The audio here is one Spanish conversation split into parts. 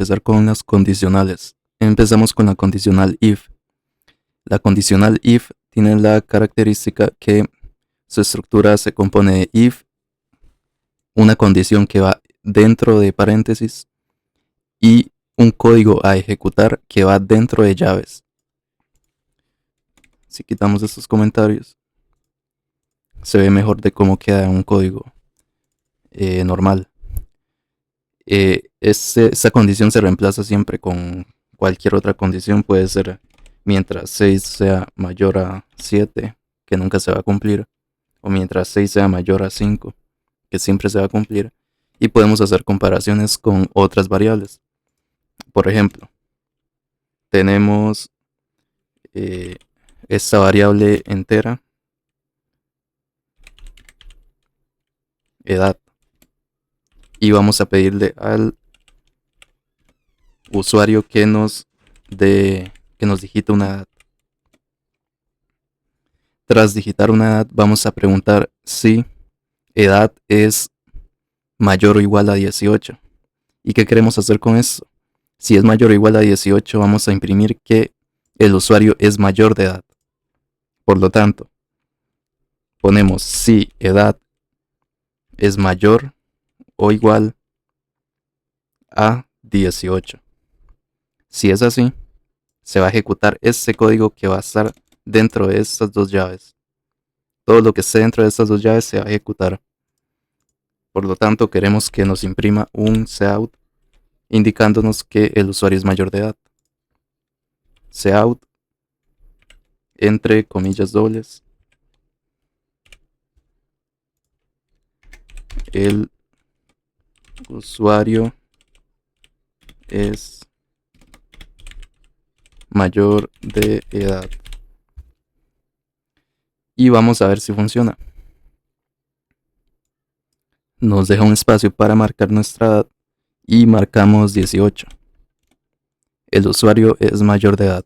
empezar con las condicionales. Empezamos con la condicional if. La condicional if tiene la característica que su estructura se compone de if, una condición que va dentro de paréntesis y un código a ejecutar que va dentro de llaves. Si quitamos estos comentarios, se ve mejor de cómo queda un código normal. Esa condición se reemplaza siempre con cualquier otra condición. Puede ser mientras 6 sea mayor a 7, que nunca se va a cumplir, o mientras 6 sea mayor a 5, que siempre se va a cumplir. Y podemos hacer comparaciones con otras variables. Por ejemplo, tenemos esta variable entera, edad, y vamos a pedirle al usuario que nos digite una edad. Tras digitar una edad, vamos a preguntar si edad es mayor o igual a 18. ¿Y qué queremos hacer con eso? Si es mayor o igual a 18, vamos a imprimir que el usuario es mayor de edad. Por lo tanto, ponemos si edad es mayor o igual a 18. Si es así, se va a ejecutar este código que va a estar dentro de estas dos llaves. Todo lo que esté dentro de estas dos llaves se va a ejecutar. Por lo tanto, queremos que nos imprima un cout indicándonos que el usuario es mayor de edad. Cout entre comillas dobles, el usuario es mayor de edad. Y vamos a ver si funciona. Nos deja un espacio para marcar nuestra edad y marcamos 18. El usuario es mayor de edad.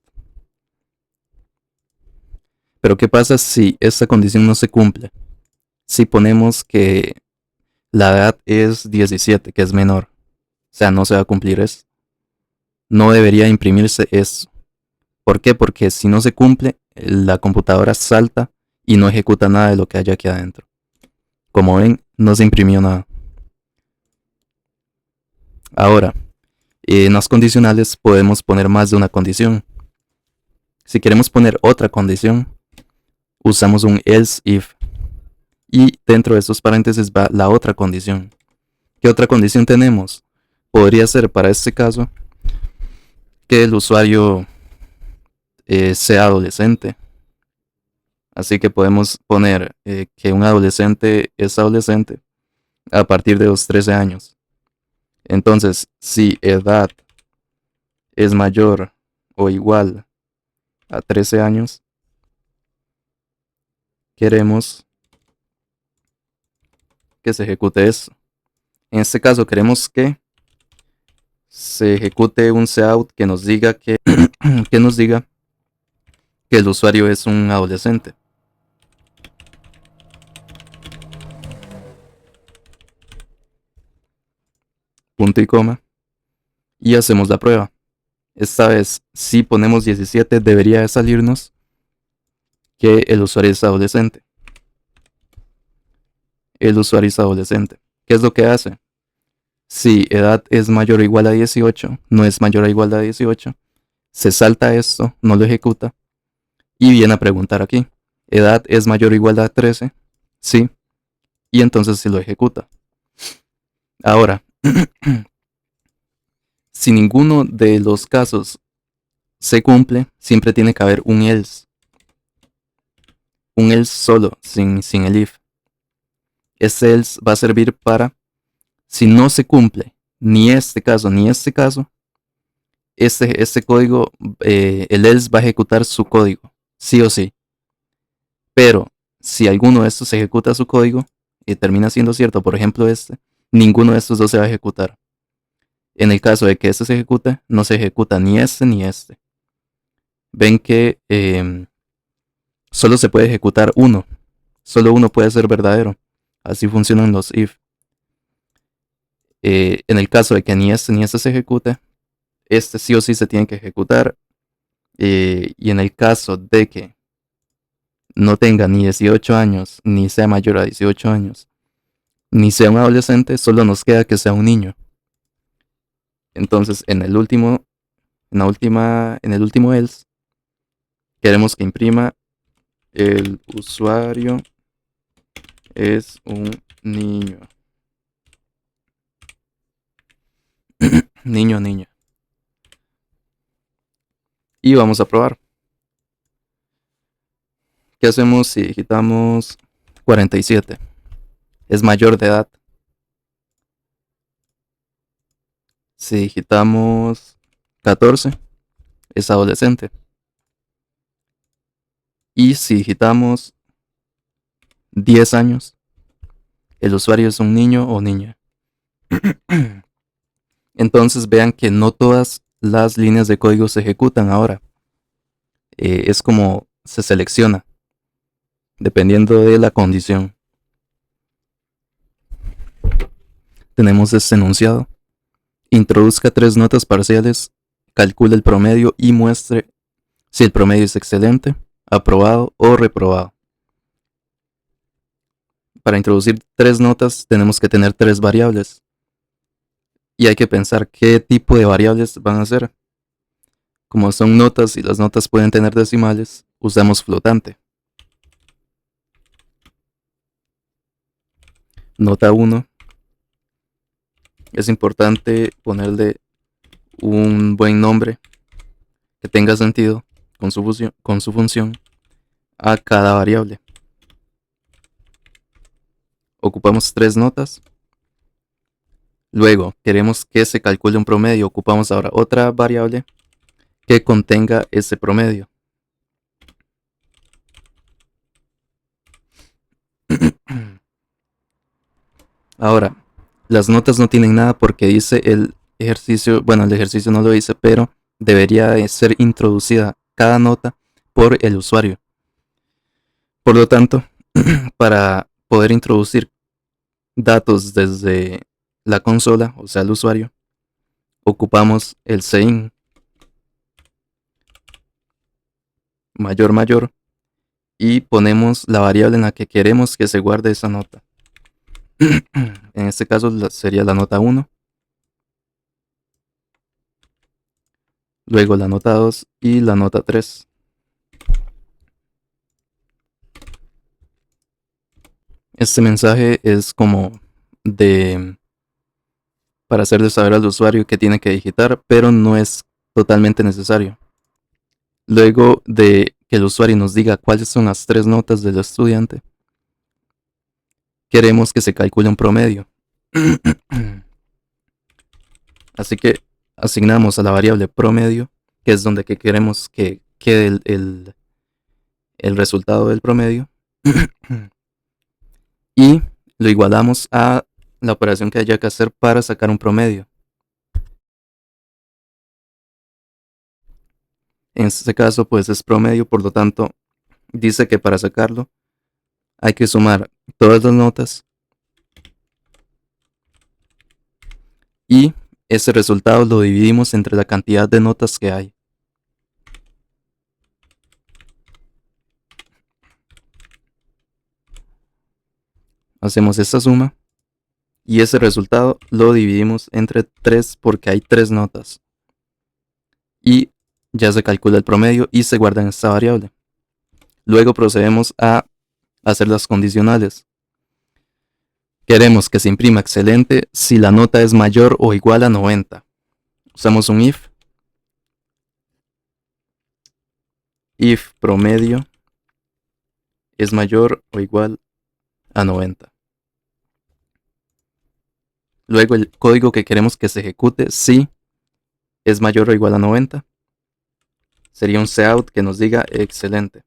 Pero ¿qué pasa si esta condición no se cumple? Si ponemos que la edad es 17, que es menor, o sea, no se va a cumplir eso. No debería imprimirse eso. ¿Por qué? Porque si no se cumple, la computadora salta y no ejecuta nada de lo que haya aquí adentro. Como ven, no se imprimió nada. Ahora, en las condicionales podemos poner más de una condición. Si queremos poner otra condición, usamos un else if. Y dentro de estos paréntesis va la otra condición. ¿Qué otra condición tenemos? Podría ser para este caso que el usuario sea adolescente. Así que podemos poner que un adolescente es adolescente a partir de los 13 años. Entonces, si edad es mayor o igual a 13 años, queremos que se ejecute eso. En este caso queremos que se ejecute un cout que nos diga que el usuario es un adolescente. Punto y coma. Y hacemos la prueba. Esta vez, si ponemos 17, debería de salirnos que el usuario es adolescente. El usuario es adolescente. ¿Qué es lo que hace? Si edad es mayor o igual a 18, no es mayor o igual a 18, se salta esto, no lo ejecuta y viene a preguntar aquí. ¿Edad es mayor o igual a 13? Sí. Y entonces se lo ejecuta. Ahora, si ninguno de los casos se cumple, siempre tiene que haber un else. Un else solo, sin el if. Este else va a servir para, si no se cumple ni este caso ni este caso, este código, el else va a ejecutar su código, sí o sí. Pero si alguno de estos ejecuta su código y termina siendo cierto, por ejemplo ninguno de estos dos se va a ejecutar. En el caso de que este se ejecute, no se ejecuta ni este ni este. Ven que solo se puede ejecutar uno. Solo uno puede ser verdadero. Así funcionan los if. En el caso de que ni este se ejecute, este sí o sí se tiene que ejecutar. Y en el caso de que no tenga ni 18 años, ni sea mayor a 18 años, ni sea un adolescente, solo nos queda que sea un niño. Entonces, en el último else, queremos que imprima el usuario es un niño. Niño, niña. Y vamos a probar. ¿Qué hacemos si digitamos 47? Es mayor de edad. Si digitamos 14, es adolescente. Y si digitamos 10 años, el usuario es un niño o niña. Entonces vean que no todas las líneas de código se ejecutan ahora. Es como se selecciona, dependiendo de la condición. Tenemos este enunciado. Introduzca 3 notas parciales, calcule el promedio y muestre si el promedio es excelente, aprobado o reprobado. Para introducir 3 notas tenemos que tener 3 variables. Y hay que pensar qué tipo de variables van a ser. Como son notas y las notas pueden tener decimales, usamos flotante. Nota 1. Es importante ponerle un buen nombre que tenga sentido con su función a cada variable. Ocupamos 3 notas. Luego queremos que se calcule un promedio. Ocupamos ahora otra variable que contenga ese promedio. Ahora, las notas no tienen nada porque dice el ejercicio, bueno, el ejercicio no lo dice, pero debería ser introducida cada nota por el usuario. Por lo tanto, para poder introducir datos desde la consola, o sea, el usuario, ocupamos el sein mayor mayor y ponemos la variable en la que queremos que se guarde esa nota. En este caso sería la nota 1, luego la nota 2 y la nota 3. Este mensaje es como para hacerle saber al usuario que tiene que digitar, pero no es totalmente necesario. Luego de que el usuario nos diga cuáles son las 3 notas del estudiante, queremos que se calcule un promedio. Así que asignamos a la variable promedio, que es donde queremos que quede el resultado del promedio, y lo igualamos a la operación que haya que hacer para sacar un promedio. En este caso, pues es promedio, por lo tanto, dice que para sacarlo hay que sumar todas las notas y ese resultado lo dividimos entre la cantidad de notas que hay. Hacemos esta suma y ese resultado lo dividimos entre 3 porque hay 3 notas. Y ya se calcula el promedio y se guarda en esta variable. Luego procedemos a hacer las condicionales. Queremos que se imprima excelente si la nota es mayor o igual a 90. Usamos un if. If promedio es mayor o igual a 90. Luego el código que queremos que se ejecute si es mayor o igual a 90. Sería un cout que nos diga excelente.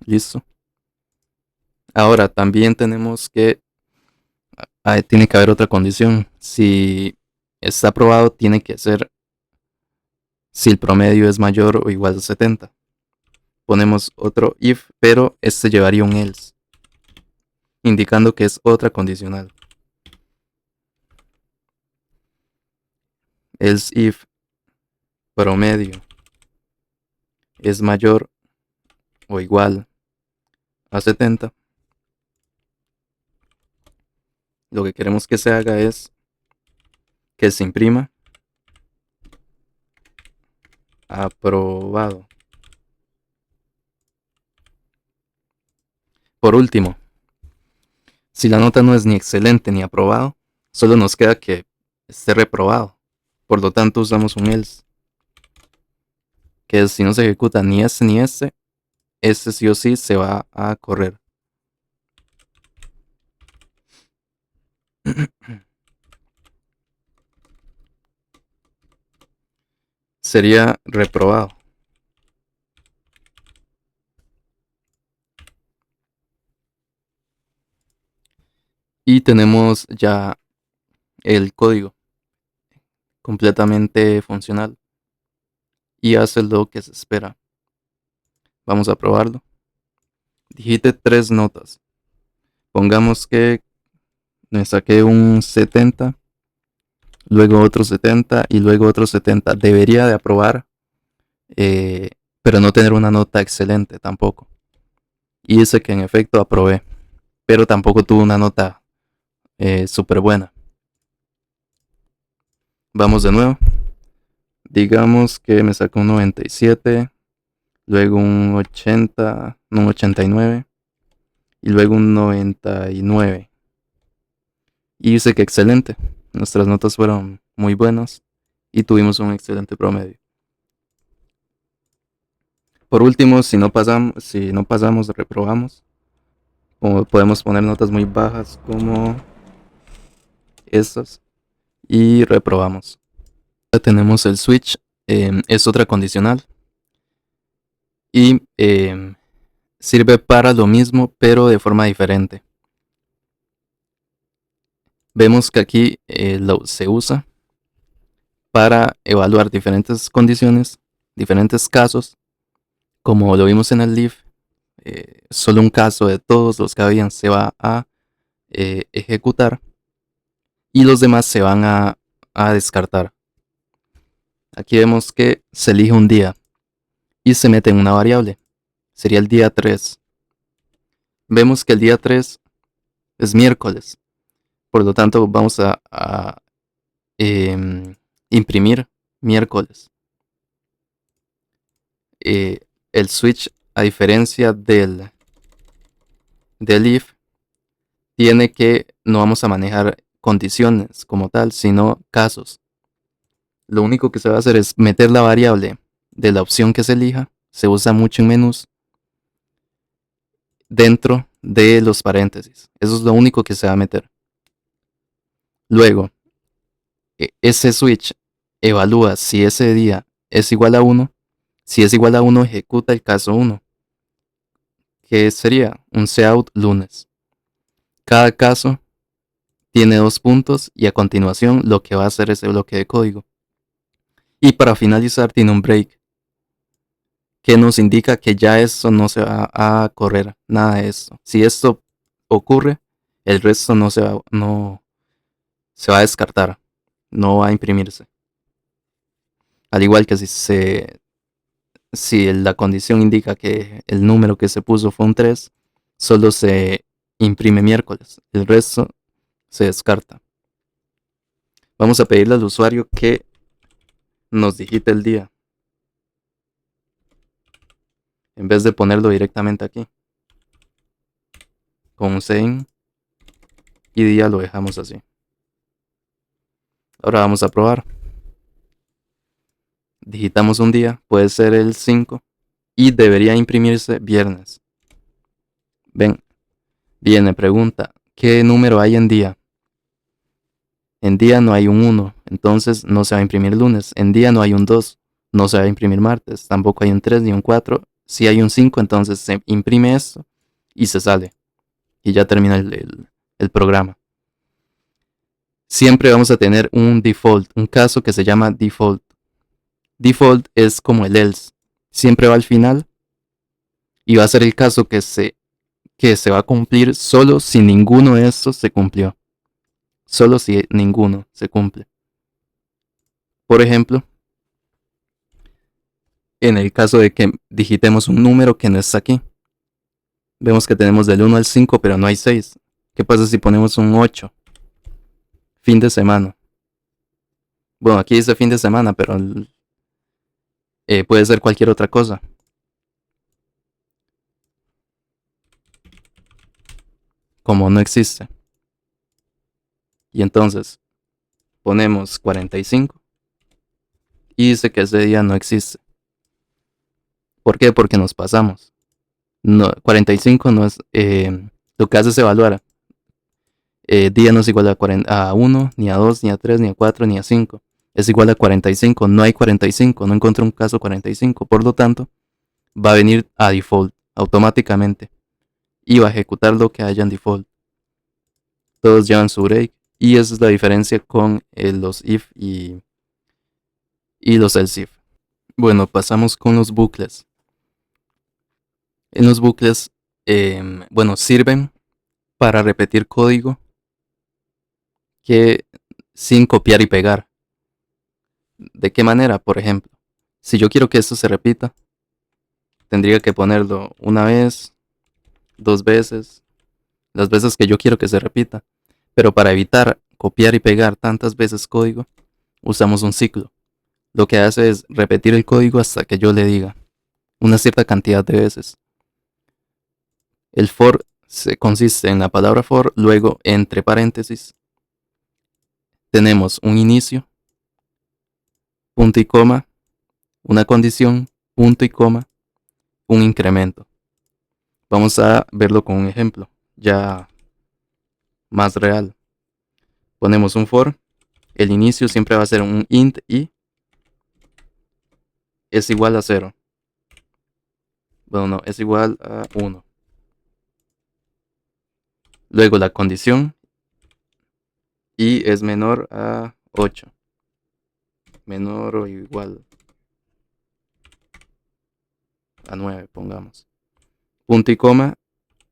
Listo. Ahora también tenemos que tiene que haber otra condición. Si está aprobado, tiene que ser si el promedio es mayor o igual a 70. Ponemos otro if, pero este llevaría un else. indicando que es otra condicional. Else if promedio es mayor o igual a 70, lo que queremos que se haga es que se imprima aprobado. Por último, si la nota no es ni excelente ni aprobado, solo nos queda que esté reprobado. Por lo tanto, usamos un else, que es si no se ejecuta ni este ni este sí o sí se va a correr. Sería reprobado. Y tenemos ya el código completamente funcional y hace lo que se espera. Vamos a probarlo. Digite 3 notas. Pongamos que me saqué un 70, luego otro 70 y luego otro 70. Debería de aprobar, pero no tener una nota excelente tampoco. Y dice que en efecto aprobé, pero tampoco tuvo una nota súper buena. Vamos de nuevo. Digamos que me sacó un 97, luego un 80, un 89 y luego un 99. Y dice que excelente. Nuestras notas fueron muy buenas y tuvimos un excelente promedio. Por último, si no pasamos, reprobamos. O podemos poner notas muy bajas como estas y reprobamos. Ya tenemos el switch, es otra condicional y sirve para lo mismo pero de forma diferente. Vemos que aquí se usa para evaluar diferentes condiciones, diferentes casos, como lo vimos en el if. Solo un caso de todos los que habían se va a ejecutar y los demás se van a descartar. Aquí vemos que se elige un día y se mete en una variable. Sería el día 3. Vemos que el día 3 es miércoles. Por lo tanto, vamos a imprimir miércoles. El switch, a diferencia del if, tiene que no vamos a manejar condiciones como tal, sino casos. Lo único que se va a hacer es meter la variable de la opción que se elija. Se usa mucho en menús dentro de los paréntesis. Eso es lo único que se va a meter. Luego, ese switch evalúa si ese día es igual a 1. Si es igual a 1, ejecuta el caso 1, que sería un cout lunes. Cada caso tiene 2 puntos y a continuación lo que va a hacer ese bloque de código. Y para finalizar tiene un break, que nos indica que ya esto no se va a correr, nada de esto. Si esto ocurre, el resto no se va a descartar, no va a imprimirse. Al igual que si la condición indica que el número que se puso fue un 3, solo se imprime miércoles, el resto se descarta. Vamos a pedirle al usuario que nos digite el día, en vez de ponerlo directamente aquí. Con same y día lo dejamos así. Ahora vamos a probar. Digitamos un día, puede ser el 5 y debería imprimirse viernes. Ven, viene, pregunta, ¿qué número hay en día? En día no hay un 1, entonces no se va a imprimir lunes. En día no hay un 2, no se va a imprimir martes. Tampoco hay un 3 ni un 4. Si hay un 5, entonces se imprime esto y se sale. Y ya termina el programa. Siempre vamos a tener un default, un caso que se llama default. Default es como el else. Siempre va al final y va a ser el caso que se que se va a cumplir solo si ninguno de estos se cumplió. Solo si ninguno se cumple. Por ejemplo, en el caso de que digitemos un número que no está aquí. Vemos que tenemos del 1 al 5, pero no hay 6. ¿Qué pasa si ponemos un 8? Fin de semana. Bueno, aquí dice fin de semana, pero puede ser cualquier otra cosa. Como no existe. Y entonces ponemos 45 y dice que ese día no existe. ¿Por qué? Porque nos pasamos. No, 45 no es... lo que hace es evaluar. Día no es igual a 1, ni a 2, ni a 3, ni a 4, ni a 5. Es igual a 45. No hay 45. No encontré un caso 45. Por lo tanto, va a venir a default automáticamente. Y va a ejecutar lo que haya en default. Todos llevan su break. Y esa es la diferencia con los if y los else if. Bueno, pasamos con los bucles. En los bucles, sirven para repetir código que sin copiar y pegar. ¿De qué manera? Por ejemplo, si yo quiero que esto se repita, tendría que ponerlo una vez, 2 veces, las veces que yo quiero que se repita. Pero para evitar copiar y pegar tantas veces código, usamos un ciclo. Lo que hace es repetir el código hasta que yo le diga una cierta cantidad de veces. El for consiste en la palabra for, luego entre paréntesis tenemos un inicio, punto y coma, una condición, punto y coma, un incremento. Vamos a verlo con un ejemplo ya más real. Ponemos un for, el inicio siempre va a ser un int i es igual a 0. Bueno, no, es igual a 1. Luego la condición i es menor a 8. Menor o igual a 9, pongamos. Punto y coma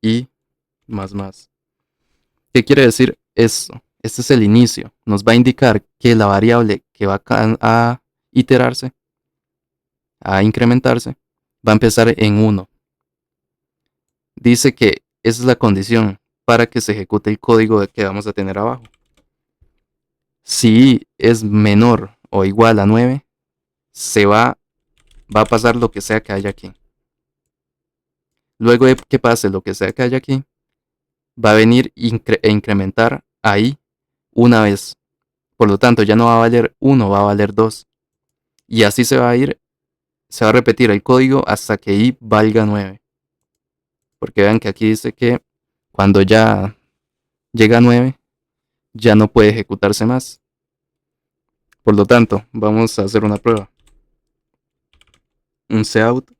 y más. ¿Qué quiere decir esto? Este es el inicio. Nos va a indicar que la variable que va a iterarse, a incrementarse, va a empezar en 1. Dice que esa es la condición para que se ejecute el código que vamos a tener abajo. Si es menor o igual a 9, va a pasar lo que sea que haya aquí. Luego de que pase lo que sea que haya aquí, va a venir e incrementar ahí una vez. Por lo tanto, ya no va a valer 1, va a valer 2. Y así se va a repetir el código hasta que i valga 9. Porque vean que aquí dice que cuando ya llega a 9, ya no puede ejecutarse más. Por lo tanto, vamos a hacer una prueba. Un cout.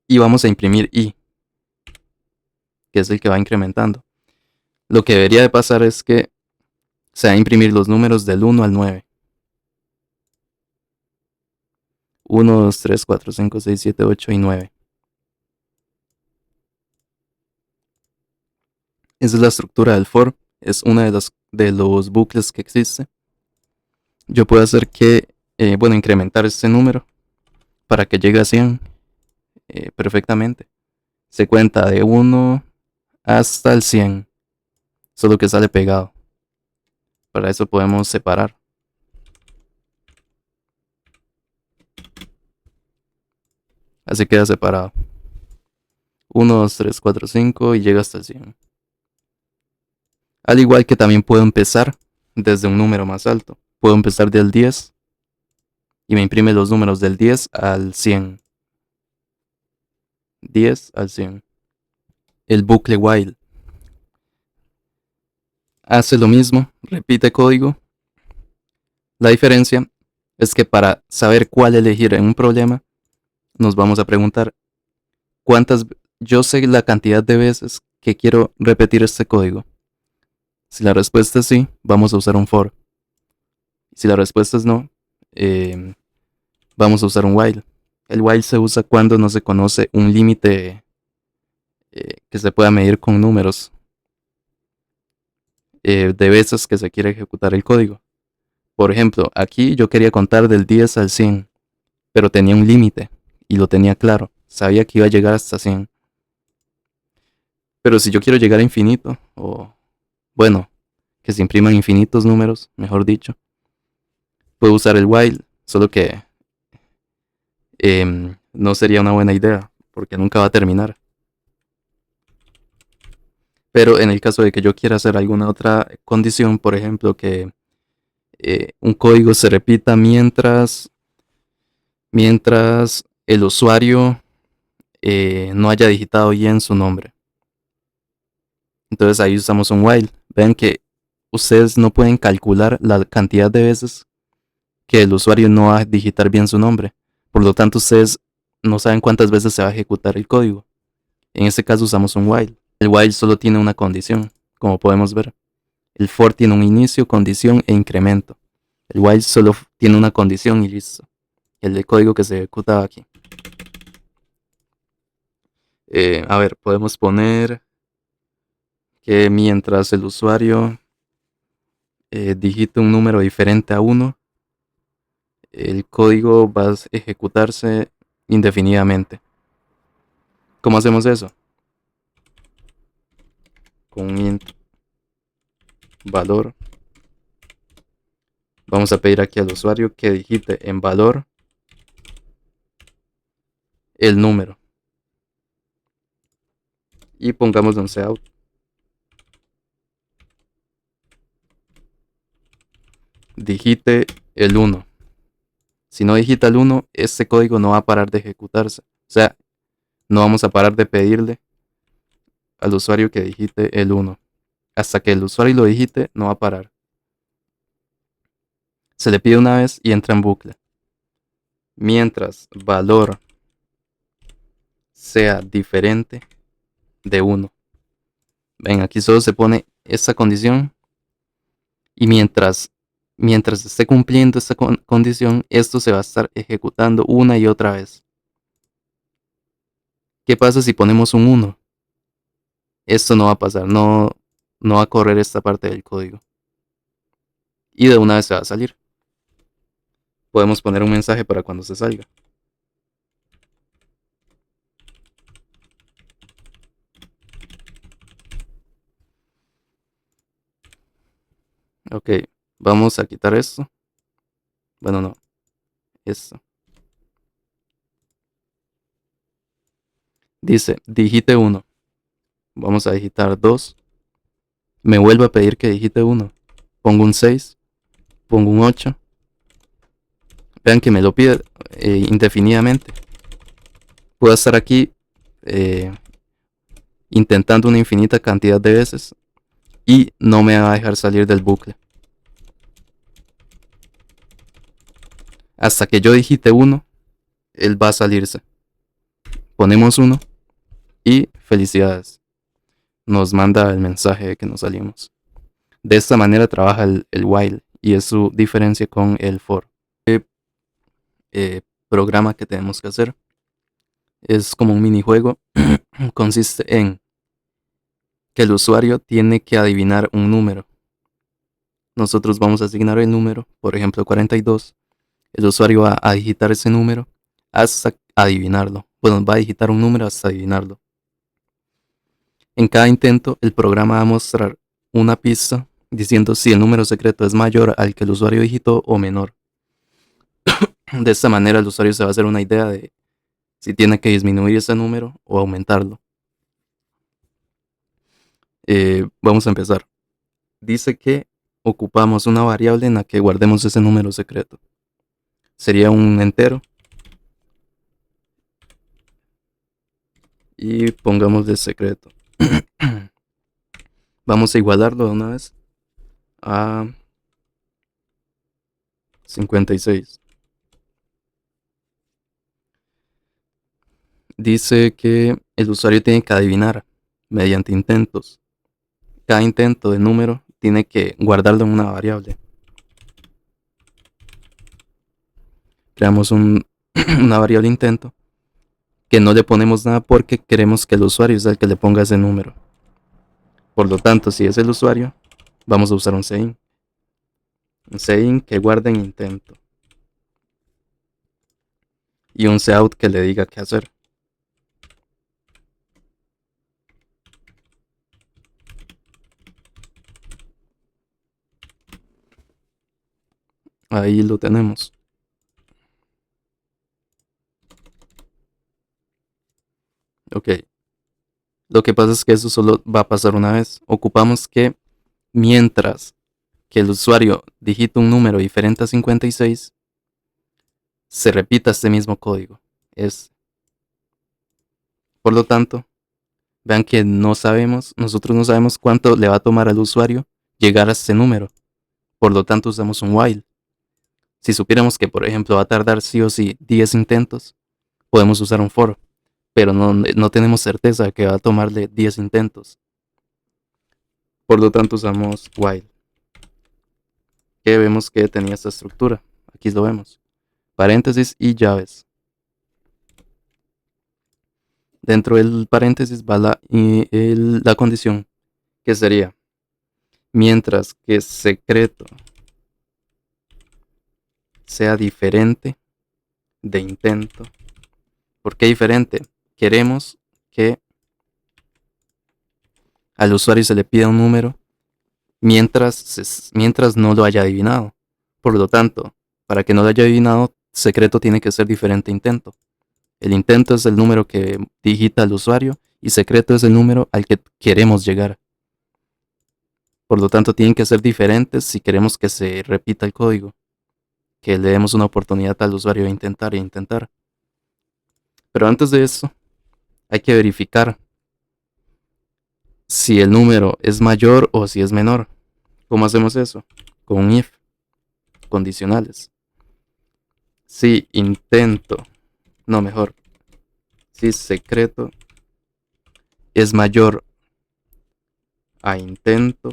Y vamos a imprimir i, que es el que va incrementando. Lo que debería de pasar es que se va a imprimir los números del 1 al 9. 1, 2, 3, 4, 5, 6, 7, 8 y 9. Esa es la estructura del for. Es una de los bucles que existe. Yo puedo hacer que, incrementar este número para que llegue a 100 perfectamente. Se cuenta de 1 hasta el 100. Solo que sale pegado. Para eso podemos separar. Así queda separado. 1, 2, 3, 4, 5 y llega hasta el 100. Al igual que también puedo empezar desde un número más alto. Puedo empezar del 10 y me imprime los números del 10 al 100. 10 al 100. El bucle while hace lo mismo, repite código. La diferencia es que para saber cuál elegir en un problema, nos vamos a preguntar yo sé la cantidad de veces que quiero repetir este código. Si la respuesta es sí, vamos a usar un for. Si la respuesta es no, vamos a usar un while. El while se usa cuando no se conoce un límite que se pueda medir con números de veces que se quiere ejecutar el código. Por ejemplo, aquí yo quería contar del 10 al 100, pero tenía un límite y lo tenía claro. Sabía que iba a llegar hasta 100. Pero si yo quiero llegar a infinito, o bueno, que se impriman infinitos números, mejor dicho, puedo usar el while, solo que no sería una buena idea, porque nunca va a terminar. Pero en el caso de que yo quiera hacer alguna otra condición, por ejemplo, que un código se repita mientras el usuario no haya digitado bien su nombre. Entonces ahí usamos un while. Vean que ustedes no pueden calcular la cantidad de veces que el usuario no va a digitar bien su nombre. Por lo tanto, ustedes no saben cuántas veces se va a ejecutar el código. En este caso usamos un while. El while solo tiene una condición, como podemos ver. El for tiene un inicio, condición e incremento. El while solo tiene una condición y listo. El de código que se ejecuta aquí. A ver, podemos poner que mientras el usuario digite un número diferente a 1, el código va a ejecutarse indefinidamente. ¿Cómo hacemos eso? Con un int valor. Vamos a pedir aquí al usuario que digite en valor el número. Y pongamos un cout. Digite el 1. Si no digita el 1, este código no va a parar de ejecutarse. O sea, no vamos a parar de pedirle al usuario que digite el 1. Hasta que el usuario lo digite, no va a parar. Se le pide una vez y entra en bucle. Mientras valor sea diferente de 1. Ven, aquí solo se pone esta condición. Y mientras esté cumpliendo esta condición, esto se va a estar ejecutando una y otra vez. ¿Qué pasa si ponemos un 1? Esto no va a pasar, no va a correr esta parte del código. Y de una vez se va a salir. Podemos poner un mensaje para cuando se salga. Ok, vamos a quitar esto. Bueno, no, esto. Dice, digite 1. Vamos a digitar 2. Me vuelve a pedir que digite 1. Pongo un 6. Pongo un 8. Vean que me lo pide indefinidamente. Puedo estar aquí intentando una infinita cantidad de veces y no me va a dejar salir del bucle. Hasta que yo digite 1, él va a salirse. Ponemos 1 y felicidades. Nos manda el mensaje de que nos salimos. De esta manera trabaja el while y es su diferencia con el for. Programa que tenemos que hacer es como un minijuego. Consiste en que el usuario tiene que adivinar un número. Nosotros vamos a asignar el número, por ejemplo 42. El usuario va a digitar ese número hasta adivinarlo. Bueno, va a digitar un número hasta adivinarlo. En cada intento, el programa va a mostrar una pista diciendo si el número secreto es mayor al que el usuario digitó o menor. De esta manera, el usuario se va a hacer una idea de si tiene que disminuir ese número o aumentarlo. Vamos a empezar. Dice que ocupamos una variable en la que guardemos ese número secreto. Sería un entero. Y pongamos de secreto. Vamos a igualarlo de una vez a 56. Dice que el usuario tiene que adivinar mediante intentos. Cada intento de número tiene que guardarlo en una variable. Creamos una variable intento que no le ponemos nada porque queremos que el usuario sea el que le ponga ese número. Por lo tanto, si es el usuario, vamos a usar un sein. Un sein que guarde en intento. Y un cout que le diga qué hacer. Ahí lo tenemos. Ok. Lo que pasa es que eso solo va a pasar una vez. Ocupamos que mientras que el usuario digita un número diferente a 56, se repita este mismo código. Por lo tanto, vean que nosotros no sabemos cuánto le va a tomar al usuario llegar a este número. Por lo tanto, usamos un while. Si supiéramos que, por ejemplo, va a tardar sí o sí 10 intentos, podemos usar un for, pero no tenemos certeza de que va a tomarle 10 intentos. Por lo tanto, usamos while, que vemos que tenía esta estructura. Aquí lo vemos. Paréntesis y llaves. Dentro del paréntesis va la condición, que sería, mientras que secreto sea diferente de intento. ¿Por qué diferente? Queremos que al usuario se le pida un número mientras no lo haya adivinado. Por lo tanto, para que no lo haya adivinado, secreto tiene que ser diferente a intento. El intento es el número que digita el usuario y secreto es el número al que queremos llegar. Por lo tanto, tienen que ser diferentes si queremos que se repita el código, que le demos una oportunidad al usuario de intentar e intentar. Pero antes de eso, hay que verificar si el número es mayor o si es menor. ¿Cómo hacemos eso? Con un if, condicionales. Si intento, no mejor, si secreto es mayor a intento,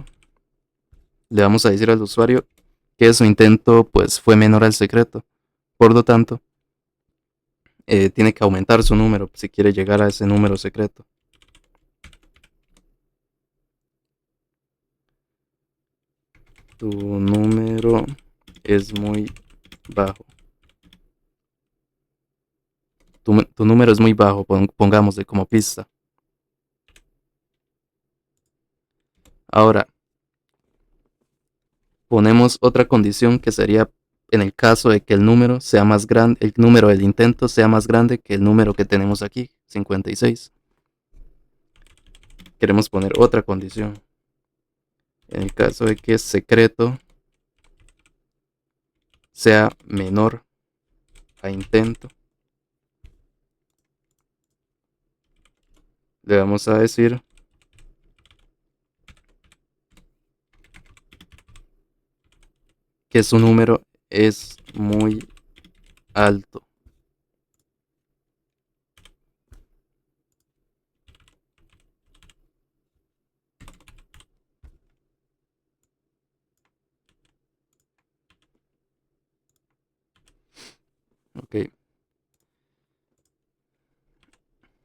le vamos a decir al usuario que su intento pues fue menor al secreto. Por lo tanto, tiene que aumentar su número si quiere llegar a ese número secreto. Tu número es muy bajo. Tu número es muy bajo, pongámosle como pista. Ahora, ponemos otra condición que sería en el caso de que el número sea más grande, el número del intento sea más grande que el número que tenemos aquí, 56. Queremos poner otra condición. En el caso de que secreto sea menor a intento, le vamos a decir que su número es muy alto.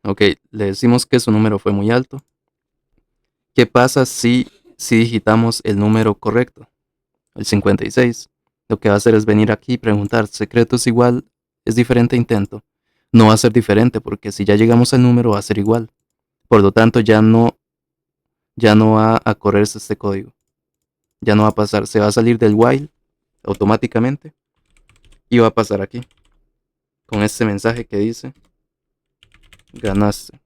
Ok, le decimos que su número fue muy alto. ¿Qué pasa si digitamos el número correcto? El 56. Lo que va a hacer es venir aquí y preguntar, ¿secreto es igual? ¿Es diferente a intento? No va a ser diferente porque si ya llegamos al número va a ser igual. Por lo tanto, ya no va a correrse este código. Ya no va a pasar, se va a salir del while automáticamente y va a pasar aquí con este mensaje que dice ganaste.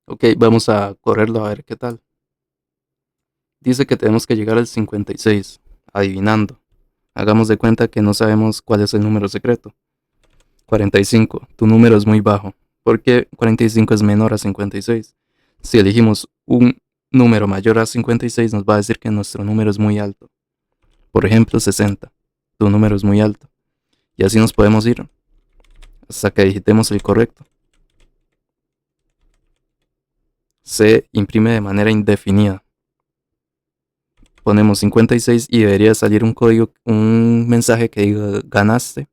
Ok, vamos a correrlo a ver qué tal. Dice que tenemos que llegar al 56, adivinando. Hagamos de cuenta que no sabemos cuál es el número secreto. 45, tu número es muy bajo, porque 45 es menor a 56. Si elegimos un número mayor a 56, nos va a decir que nuestro número es muy alto. Por ejemplo, 60, tu número es muy alto. Y así nos podemos ir hasta que digitemos el correcto. Se imprime de manera indefinida. ponemos 56 y debería salir un código, un mensaje que diga ganaste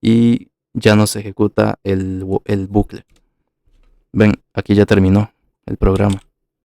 y ya no se ejecuta el bucle. Ven, aquí ya terminó el programa.